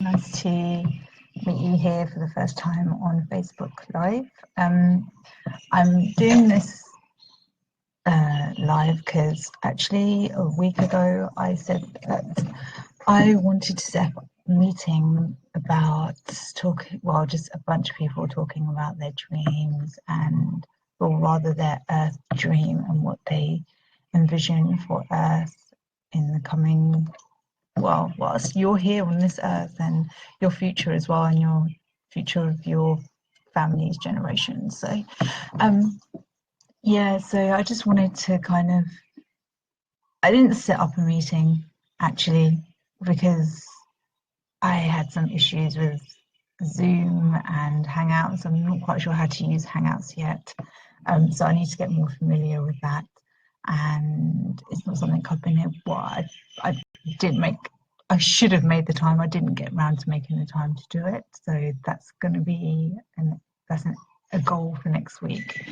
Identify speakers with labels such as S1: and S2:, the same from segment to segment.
S1: Nice to meet you here for the first time on Facebook Live. I'm doing this live because actually a week ago I said that I wanted to set up a meeting about just a bunch of people talking about their dreams or rather their Earth dream and what they envision for Earth in the coming, whilst you're here on this Earth, and your future as well, and your future of your family's generation. So I just wanted to I didn't set up a meeting actually because I had some issues with Zoom and Hangouts. I'm not quite sure how to use Hangouts yet, so I need to get more familiar with that. And it's not something I've been able. I should have made the time. I didn't get around to making the time to do it, so that's going to be a goal for next week.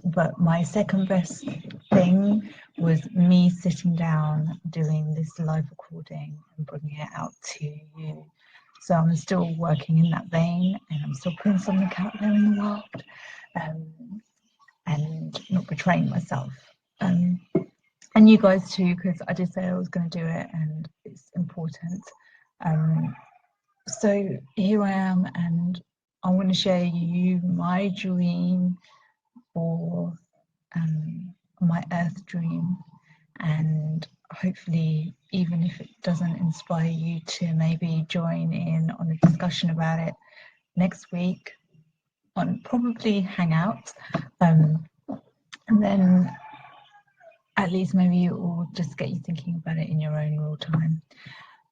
S1: But my second best thing was me sitting down, doing this live recording and bringing it out to you. So I'm still working in that vein, and I'm still putting something out there in the world, and not betraying myself. And you guys too, because I did say I was going to do it, and it's important. So here I am, and I want to share you my dream for my Earth dream, and hopefully, even if it doesn't inspire you to maybe join in on a discussion about it next week on probably Hangouts, and then at least maybe it will just get you thinking about it in your own real time.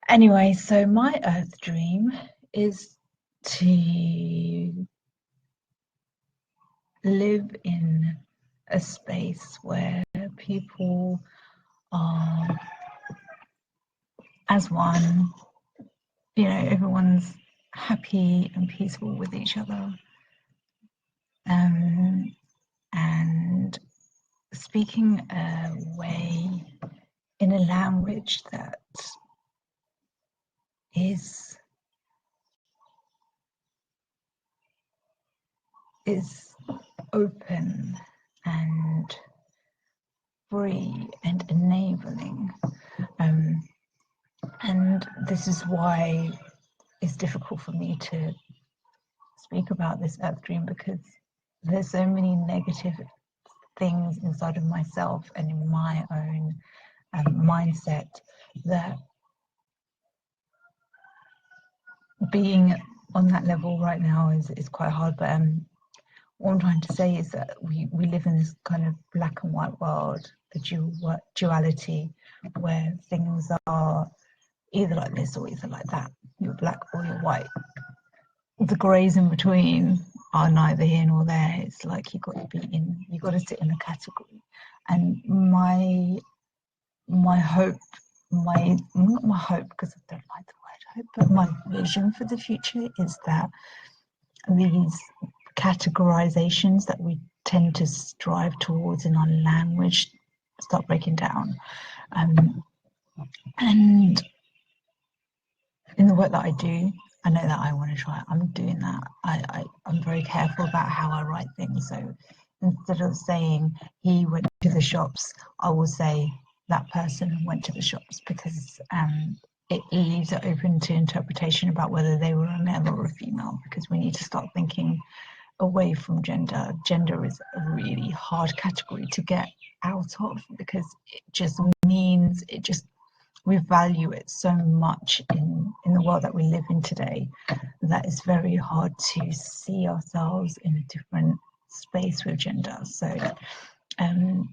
S1: Anyway, so my Earth dream is to live in a space where people are as one, everyone's happy and peaceful with each other, and speaking a way in a language that is open and free and enabling. And this is why it's difficult for me to speak about this Earth dream, because there's so many negative things inside of myself and in my own mindset that being on that level right now is quite hard. But what I'm trying to say is that we live in this kind of black and white world, the duality, where things are either like this or either like that. You're black or you're white. The greys in between are neither here nor there. It's like you've got to sit in a category. And my hope, not my hope, because I don't like the word hope, but my vision for the future is that these categorizations that we tend to strive towards in our language start breaking down. And in the work that I do, I know that I want to try. I'm doing that. I'm very careful about how I write things. So instead of saying he went to the shops, I will say that person went to the shops, because it leaves it open to interpretation about whether they were a male or a female, because we need to start thinking away from gender. Gender is a really hard category to get out of, because it just means we value it so much in the world that we live in today, that it's very hard to see ourselves in a different space with gender. So I'm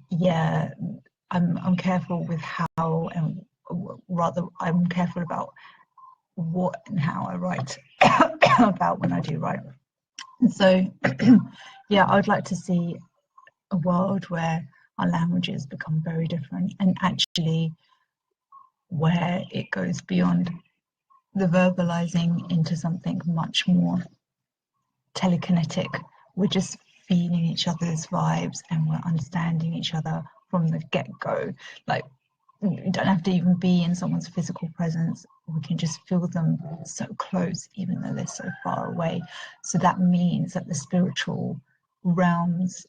S1: careful with how, and rather I'm careful about what and how I write about when I do write. And so I'd like to see a world where our languages become very different, and actually where it goes beyond the verbalizing into something much more telekinetic. We're just feeling each other's vibes, and we're understanding each other from the get-go. Like, we don't have to even be in someone's physical presence. We can just feel them so close, even though they're so far away. So that means that the spiritual realms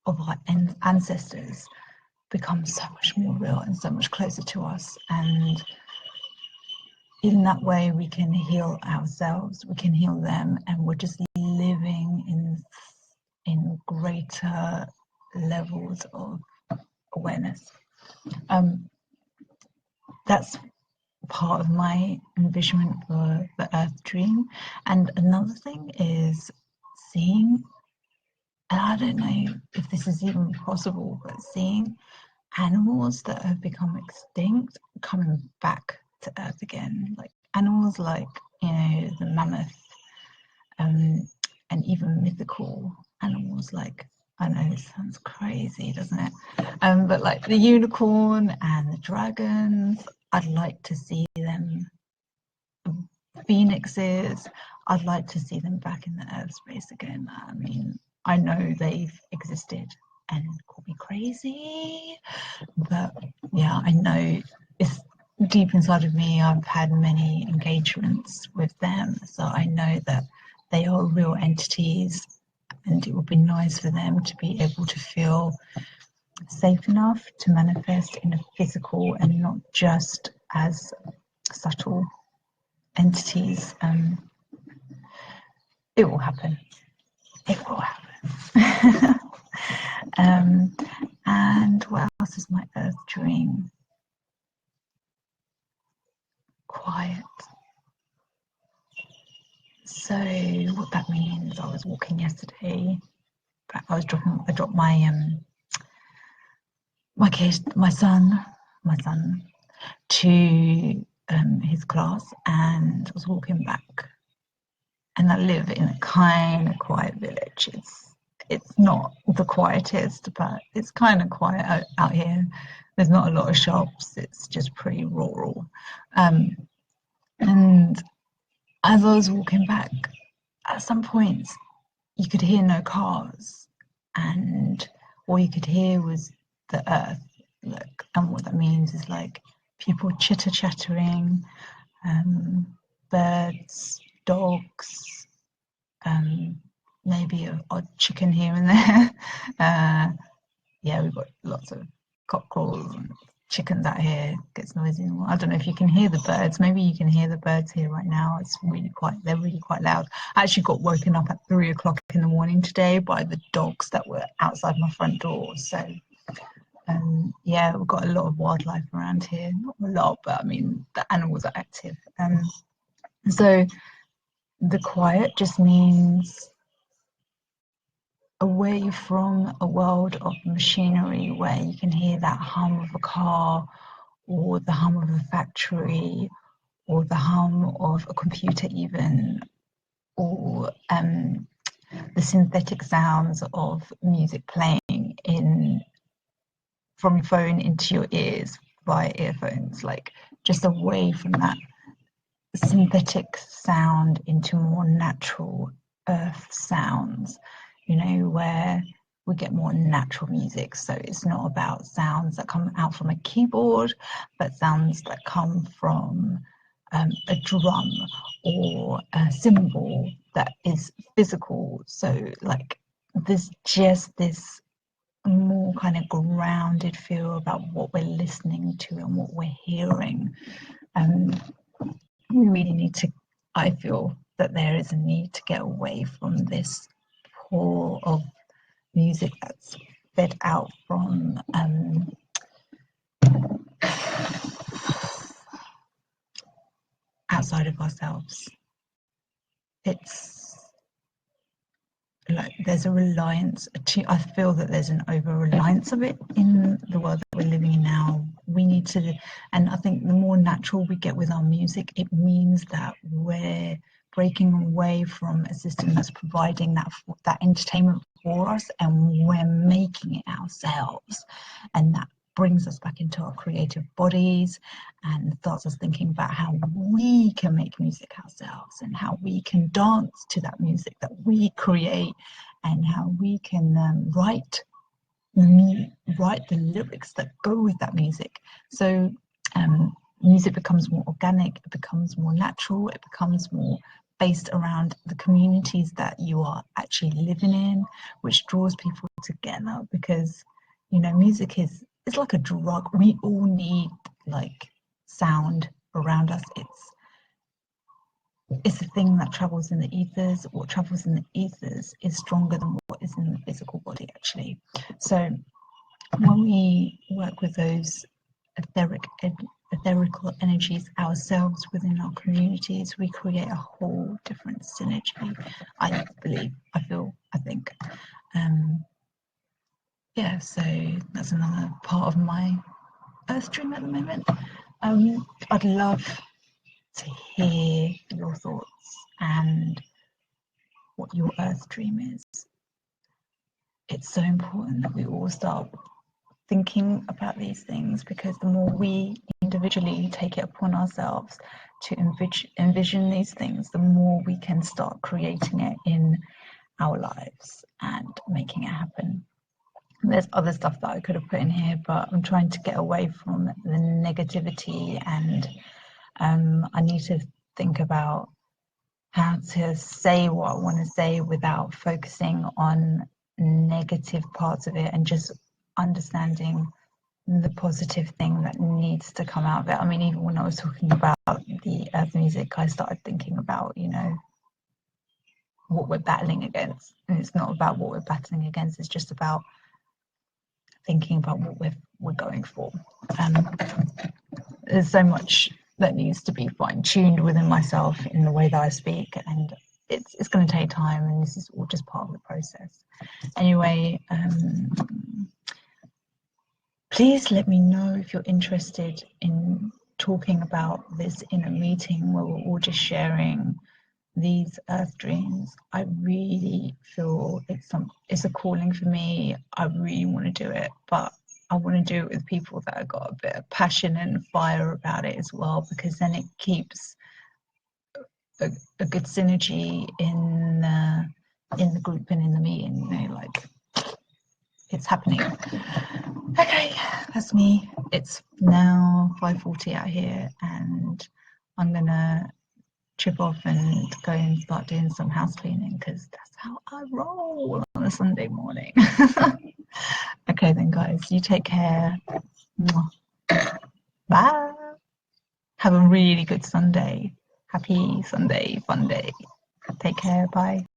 S1: of our ancestors become so much more real and so much closer to us. And in that way, we can heal ourselves, we can heal them, and we're just living in greater levels of awareness. That's part of my envisionment for the Earth Dream. And another thing is seeing, and I don't know if this is even possible, but seeing animals that have become extinct coming back to Earth again, like animals like, you know, the mammoth, and even mythical animals like, I know it sounds crazy, doesn't it? But like the unicorn and the dragons, I'd like to see them. Phoenixes, I'd like to see them back in the Earth space again. I mean, I know they've existed and call me crazy, but yeah, I know it's deep inside of me. I've had many engagements with them, so I know that they are real entities, and it would be nice for them to be able to feel safe enough to manifest in a physical and not just as subtle entities. It will happen. It will happen. And what else is my Earth Dream? Quiet. So what that means, I was walking yesterday. I dropped my my son to his class, and I was walking back. And I live in a kind of quiet village. It's not the quietest, but it's kind of quiet out here. There's not a lot of shops. It's just pretty rural. And as I was walking back, at some points you could hear no cars, and all you could hear was the earth. Like, and what that means is like people chitter chattering, birds, dogs, maybe an odd chicken here and there. Yeah, we've got lots of cockerels and chickens out here. It gets noisy. I don't know if you can hear the birds. Maybe you can hear the birds here right now. They're really quite loud. I actually got woken up at 3 o'clock in the morning today by the dogs that were outside my front door. So yeah, we've got a lot of wildlife around here. Not a lot, but I mean, the animals are active. So the quiet just means away from a world of machinery where you can hear that hum of a car or the hum of a factory or the hum of a computer even, or the synthetic sounds of music playing from your phone into your ears via earphones, like just away from that synthetic sound into more natural earth sounds, you know, where we get more natural music. So it's not about sounds that come out from a keyboard, but sounds that come from a drum or a cymbal that is physical. So like there's just this more kind of grounded feel about what we're listening to and what we're hearing. We really need to, I feel that there is a need to get away from this pour of music that's fed out from outside of ourselves. It's like there's a reliance, I feel that there's an over-reliance of it in the world that we're living in now. We need to, and I think the more natural we get with our music, it means that we're breaking away from a system that's providing that entertainment for us, and we're making it ourselves. And that brings us back into our creative bodies and starts us thinking about how we can make music ourselves and how we can dance to that music that we create and how we can write write the lyrics that go with that music. So music becomes more organic, it becomes more natural, it becomes more based around the communities that you are actually living in, which draws people together. Because music is it's like a drug. We all need like sound around us. It's a thing that travels in the ethers. What travels in the ethers is stronger than what is in the physical body, actually. So when we work with those etherical energies ourselves within our communities, we create a whole different synergy. I believe, I feel, I think. Yeah, so that's another part of my earth dream at the moment. I'd love to hear your thoughts and what your earth dream is. It's so important that we all start thinking about these things, because the more we individually take it upon ourselves to envision these things, the more we can start creating it in our lives and making it happen. There's other stuff that I could have put in here, but I'm trying to get away from the negativity, and I need to think about how to say what I want to say without focusing on negative parts of it, and just understanding the positive thing that needs to come out of it. I mean, even when I was talking about the earth music, I started thinking about, what we're battling against. And it's not about what we're battling against, it's just about thinking about what we're going for. There's so much that needs to be fine-tuned within myself in the way that I speak, and it's going to take time, and this is all just part of the process. Anyway, please let me know if you're interested in talking about this in a meeting where we're all just sharing these earth dreams. I really feel it's a calling for me. I really want to do it, but I want to do it with people that have got a bit of passion and fire about it as well, because then it keeps a good synergy in the group and in the meeting. Like it's happening. Okay, that's me. It's now 5:40 out here, and I'm gonna trip off and go and start doing some house cleaning, because that's how I roll on a Sunday morning. Okay then, guys, you take care. Bye. Have a really good Sunday. Happy Sunday, fun day. Take care. Bye.